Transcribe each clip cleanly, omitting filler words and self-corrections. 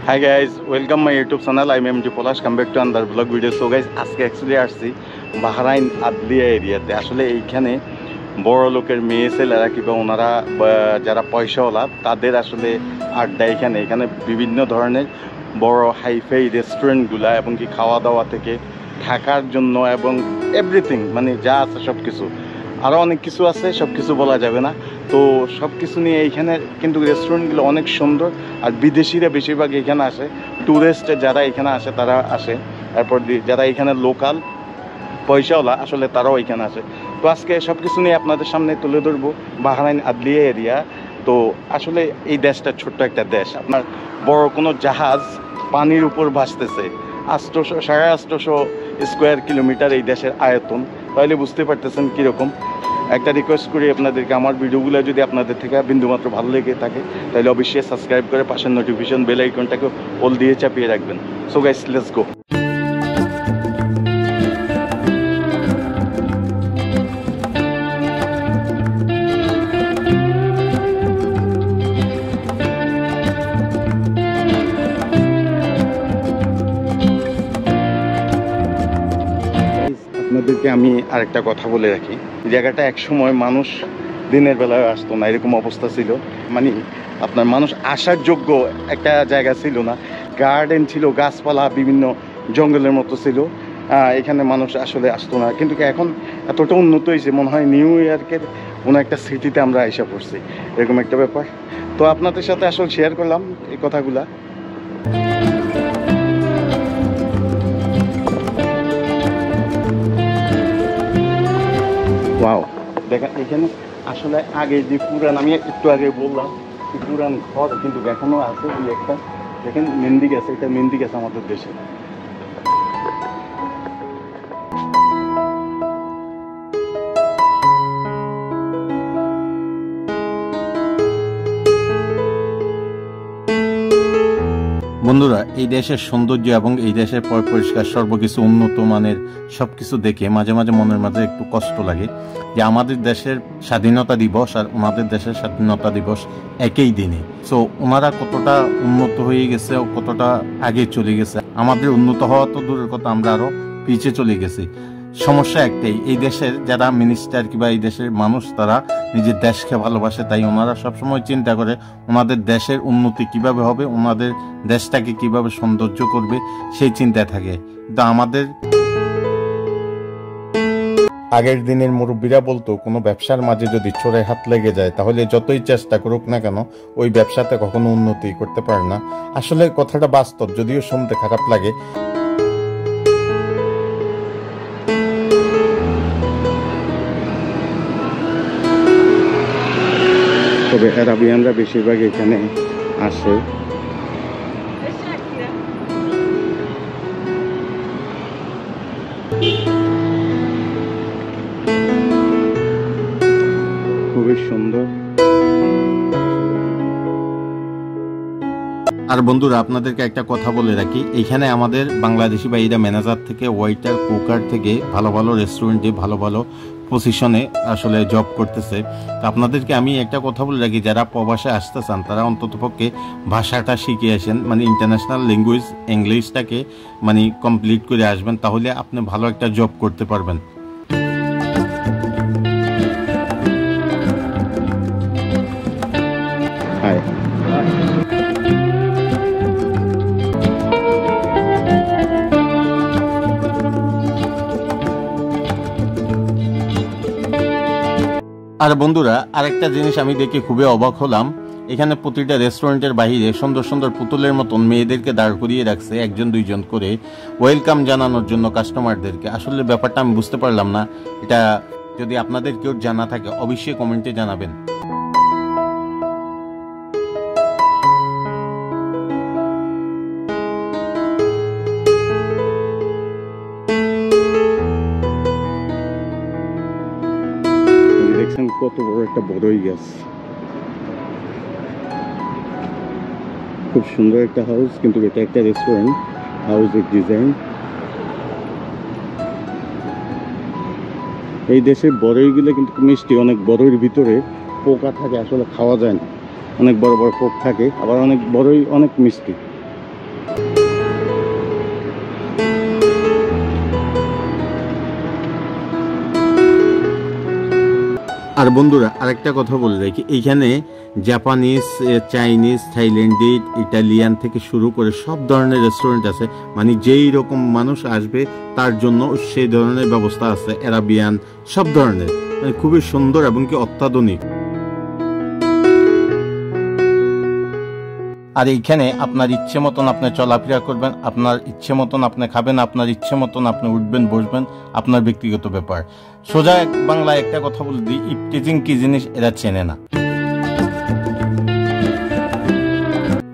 Hi guys, welcome my YouTube channel. I'm MG Polash. Come back to another vlog video. So guys, আজকে actually আসছি Bahrain Adliya এরিয়াতে। আসলে এইখানে বড় লোকের মেয়ে ছেলেরা কিংবা ওনারা যারা পয়সাওয়ালা তাদের আসলে আড্ডা এখানে বিভিন্ন ধরনের বড় হাইফাই রেস্টুরেন্টগুলা এবং কি খাওয়া দাওয়া থেকে থাকার জন্য এবং এভরিথিং মানে যা আছে সব কিছু, আরও অনেক কিছু আছে, সব কিছু বলা যাবে না। তো সব কিছু নিয়ে এইখানে কিন্তু রেস্টুরেন্টগুলো অনেক সুন্দর। আর বিদেশিরা বেশিরভাগ এখানে আসে, ট্যুরিস্ট যারা এখানে আসে তারা আসে, এরপর যারা এখানে লোকাল পয়সাওয়ালা আসলে তারাও এখানে আসে। তো আজকে সব কিছু নিয়ে আপনাদের সামনে তুলে ধরবো বাহরাইন আদলিয়া এরিয়া। তো আসলে এই দেশটা ছোট্ট একটা দেশ, আপনার বড় কোনো জাহাজ পানির উপর ভাসতেছে, 800-850 স্কোয়ার কিলোমিটার এই দেশের আয়তন। তাহলে বুঝতে পারতেছেন কীরকম। একটা রিকোয়েস্ট করি আপনাদেরকে, আমার ভিডিওগুলো যদি আপনাদের থেকে বিন্দুমাত্র ভালো লেগে থাকে তাহলে অবশ্যই সাবস্ক্রাইব করে পাশের নোটিফিকেশন বেল আইকনটাকে অল দিয়ে চাপিয়ে রাখবেন। So guys, let's go. আপনাদেরকে আমি আরেকটা কথা বলে রাখি, জায়গাটা একসময় মানুষ দিনের বেলায় আসতো না, এরকম অবস্থা ছিল। মানে আপনার মানুষ আসার যোগ্য একটা জায়গা ছিল না, গার্ডেন ছিল, গাছপালা বিভিন্ন জঙ্গলের মতো ছিল, এখানে মানুষ আসলে আসতো না। কিন্তু এখন এতটা উন্নত হয়েছে, মনে হয় নিউ ইয়র্কের কোনো একটা সিটিতে আমরা এসে পড়ছি, এরকম একটা ব্যাপার। তো আপনাদের সাথে আসলে শেয়ার করলাম এই কথাগুলা। ওয়াও, দেখেন এখানে আসলে আগে যে পুরান, আমি একটু আগে বললাম পুরান ঘর কিন্তু এখনো আছে। ওই একটা দেখেন মেহেন্দি গাছ, এটা মেহেন্দি গাছ আমাদের দেশে। বন্ধুরা, এই দেশের সৌন্দর্য এবং এই দেশের পরিষ্কার সর্বকিছু উন্নত মানের সবকিছু দেখে মাঝে মাঝে মনের মাঝে একটু কষ্ট লাগে যে আমাদের দেশের স্বাধীনতা দিবস আর ওনাদের দেশের স্বাধীনতা দিবস একই দিনে। সো ওনারা কতটা উন্নত হয়ে গেছে ও কতটা আগে চলে গেছে, আমাদের উন্নত হওয়া তো দূরের কথা, আমরা আরো পিছিয়ে চলে গেছি। সমস্যা একটাই, এই দেশের যারা মিনিস্টার কিংবা এই দেশের মানুষ তারা নিজের দেশকে ভালোবাসে, তাই ওনারা সবসময় চিন্তা করে ওনাদের দেশের উন্নতি কিভাবে হবে, ওনাদের দেশটাকে কিভাবে সৌন্দর্য করবে সেই চিন্তায় থাকে। কিন্তু আমাদের আগের দিনের মুরব্বীরা বলতো কোনো ব্যবসার মাঝে যদি চোরে হাত লেগে যায় তাহলে যতই চেষ্টা করুক না কেন ওই ব্যবসাতে কখনো উন্নতি করতে পারে না। আসলে কথাটা বাস্তব, যদিও শুনতে খারাপ লাগে। তবে আরাবিয়ানরা বেশিরভাগ এখানে আসে। খুবই সুন্দর। আর বন্ধুরা, আপনাদেরকে একটা কথা বলে রাখি, এইখানে আমাদের বাংলাদেশি ভাইরা ম্যানেজার থেকে ওয়েটার কুকার থেকে ভালো ভালো রেস্টুরেন্টে ভালো ভালো পজিশনে আসলে জব করতেছে। তো আপনাদেরকে আমি একটা কথা বলে রাখি, যারা প্রবাসে আসতে চান তারা অন্ততপক্ষে ভাষাটা শিখে আসেন, মানে ইন্টারন্যাশনাল ল্যাঙ্গুয়েজ ইংলিশটাকে মানে কমপ্লিট করে আসবেন, তাহলে আপনি ভালো একটা জব করতে পারবেন। আর বন্ধুরা, আরেকটা জিনিস আমি দেখে খুবই অবাক হলাম, এখানে প্রতিটা রেস্টুরেন্টের বাইরে সুন্দর সুন্দর পুতুলের মতন মেয়েদেরকে দাঁড় করিয়ে রাখছে একজন দুইজন করে ওয়েলকাম জানানোর জন্য কাস্টমারদেরকে। আসলে ব্যাপারটা আমি বুঝতে পারলাম না, এটা যদি আপনাদের কেউ জানা থাকে অবশ্যই কমেন্টে জানাবেন। দেখছেন কত বড় একটা বড়ই গাছ, খুব সুন্দর একটা হাউস, কিন্তু এটা একটা রেস্টুরেন্ট হাউসের ডিজাইন। এই দেশের বড়ইগুলো কিন্তু মিষ্টি, অনেক বড়ইর ভিতরে পোকা থাকে, আসলে খাওয়া যায় না, অনেক বড় বড় পোক থাকে, আবার অনেক বড়ই অনেক মিষ্টি। আর বন্ধুরা আরেকটা কথা বলে রাখি, এইখানে জাপানিজ, চাইনিজ, থাইল্যান্ডি, ইটালিয়ান থেকে শুরু করে সব ধরনের রেস্টুরেন্ট আছে। মানে যেই রকম মানুষ আসবে তার জন্য সেই ধরনের ব্যবস্থা আছে, অ্যারাবিয়ান সব ধরনের, মানে খুবই সুন্দর এবং কি অত্যাধুনিক। আর এইখানে আপনার ইচ্ছে মতন আপনি চলাফেরা করবেন, আপনার ইচ্ছে মতন আপনি খাবেন, আপনার ইচ্ছে মতন আপনি উঠবেন বসবেন, আপনার ব্যক্তিগত ব্যাপার। সোজা বাংলায় একটা কথা বলে দিই, ইফটিজিং কি জিনিস এরা চেনে না।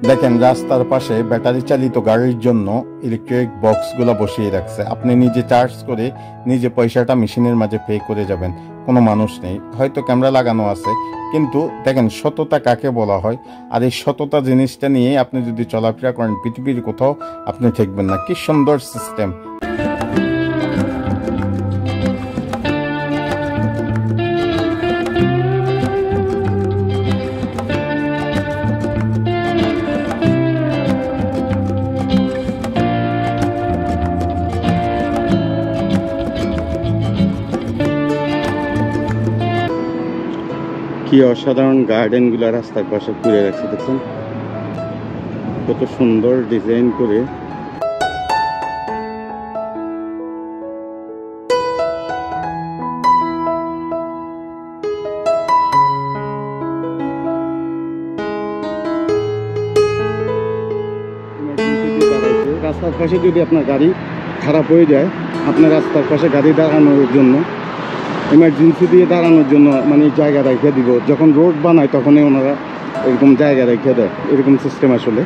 দেখেন রাস্তার পাশে ব্যাটারি চালিত গাড়ির জন্য ইলেকট্রিক বক্সগুলো বসিয়ে রাখছে। আপনি নিজে চার্জ করে নিজে পয়সাটা মেশিনের মাঝে পে করে যাবেন, কোনো মানুষ নেই, হয়তো ক্যামেরা লাগানো আছে, কিন্তু দেখেন সততা কাকে বলা হয়। আর এই সততা জিনিসটা নিয়ে আপনি যদি চলাফেরা করেন পৃথিবীর কোথাও আপনি ঠেকবেন না। কি সুন্দর সিস্টেম। কি অসাধারণ গার্ডেনগুলো রাস্তার পাশে করে রাখছে, দেখছেন কত সুন্দর ডিজাইন করে। রাস্তার পাশে যদি আপনার গাড়ি খারাপ হয়ে যায়, আপনার রাস্তার পাশে গাড়ি দাঁড়ানোর জন্য, এমার্জেন্সি দিয়ে দাঁড়ানোর জন্য মানে জায়গা রেখে দিব। যখন রোড বানায় তখনই ওনারা এরকম জায়গা রেখে দেয়, এরকম সিস্টেম আসলে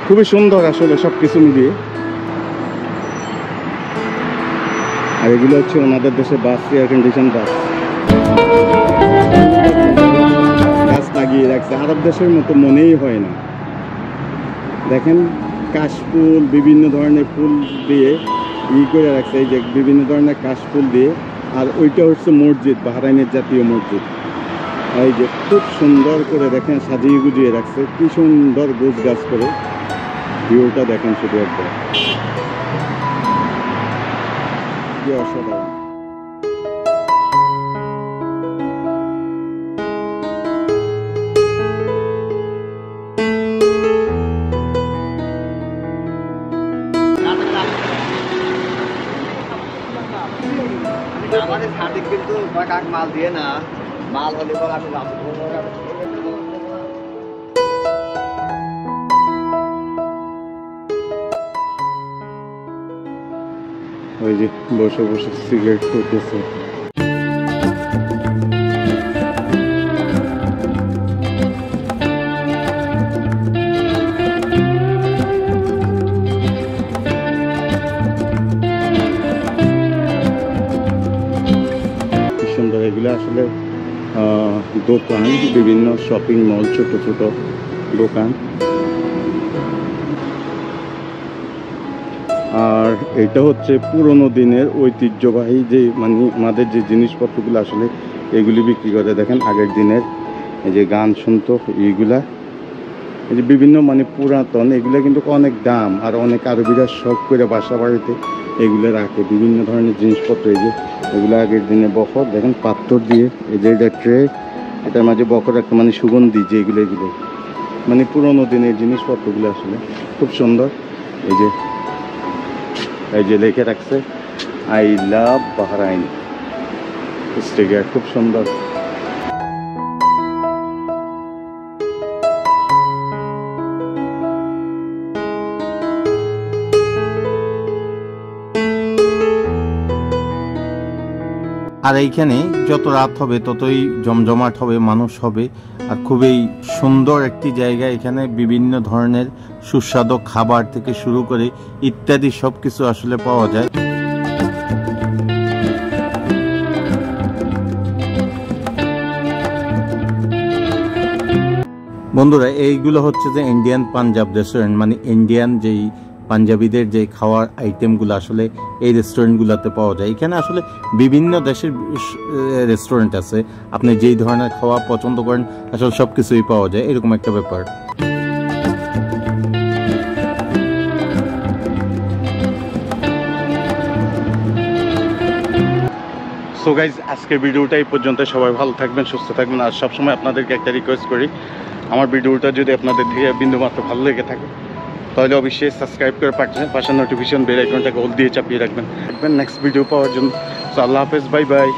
খুবই সুন্দর আসলে সব কিছু মিলিয়ে। আর এগুলো হচ্ছে ওনাদের দেশে বাস, এয়ার কন্ডিশন বাস, গাছ লাগিয়ে রাখছে। আরব দেশের মতো মনেই হয় না। দেখেন কাশফুল, বিভিন্ন ধরনের ফুল দিয়ে করে রাখছে, এই যে বিভিন্ন ধরনের কাশফুল দিয়ে। আর ওইটা হচ্ছে মসজিদ, বাহরাইনের জাতীয় মসজিদ। এই যে খুব সুন্দর করে দেখেন সাজিয়ে গুজিয়ে রাখছে, কি সুন্দর গোছ গাছ করে। ভিউটা দেখেন শুধু একবার, কি অসাধারণ। আমাদের সাথে কিন্তু মাল দিয়ে না, মাল হলে পর আমি ওই যে বসে বসে সিগারেট খেতেছে। এগুলো আসলে দোকান, বিভিন্ন শপিং মল, ছোট ছোট দোকান। আর এটা হচ্ছে পুরনো দিনের ঐতিহ্যবাহী যে মানে আমাদের যে জিনিসপত্রগুলো আসলে এগুলি বিক্রি করে। দেখেন আগের দিনের এই যে গান শুনতো এইগুলা, এই যে বিভিন্ন মানে পুরাতন, এগুলো কিন্তু অনেক দাম। আর অনেক আরবিরা শখ করে বাসা বাড়িতে এগুলো রাখে, বিভিন্ন ধরনের জিনিসপত্র। এই যে এগুলো আগের দিনে বখর, দেখেন পাথর দিয়ে, এই যে এটা ট্রে, এটার মাঝে বখর একটা মানে সুগন্ধি, যে এগুলো মানে পুরোনো দিনের জিনিসপত্রগুলো আসলে খুব সুন্দর। এই যে লিখে রাখছে আই লাভ বাহরাইন স্টিকার, খুব সুন্দর। আর এইখানে যত রাত হবে ততই জমজমাট হবে, মানুষ হবে। আর খুবই সুন্দর একটি জায়গা। এখানে বিভিন্ন ধরনের সুস্বাদু খাবার থেকে শুরু করে ইত্যাদি সব কিছু আসলে পাওয়া যায়। বন্ধুরা এইগুলো হচ্ছে যে ইন্ডিয়ান পাঞ্জাব রেস্টুরেন্ট, মানে ইন্ডিয়ান যেই পাঞ্জাবিদের যে খাওয়ার আইটেমগুলো আসলে এই রেস্টুরেন্টগুলোতে পাওয়া যায়। এখানে আসলে বিভিন্ন দেশের রেস্টুরেন্ট আছে, আপনি যেই ধরনের খাওয়া পছন্দ করেন আসলে সব কিছুই পাওয়া যায়, এরকম একটা ব্যাপার। সো গাইজ আজকের ভিডিওটা এই পর্যন্ত। সবাই ভালো থাকবেন, সুস্থ থাকবেন। আর সবসময় আপনাদেরকে একটা রিকোয়েস্ট করি, আমার ভিডিওটা যদি আপনাদের থেকে বিন্দুমাত্র ভালো লেগে থাকে তাহলে অবশ্যই সাবস্ক্রাইব করে পাশে নোটিফিকেশন বেল আইকনটাকে অল দিয়ে চাপিয়ে রাখবেন নেক্সট ভিডিও পাওয়ার জন্য। সো আল্লাহ হাফেজ, বাই বাই।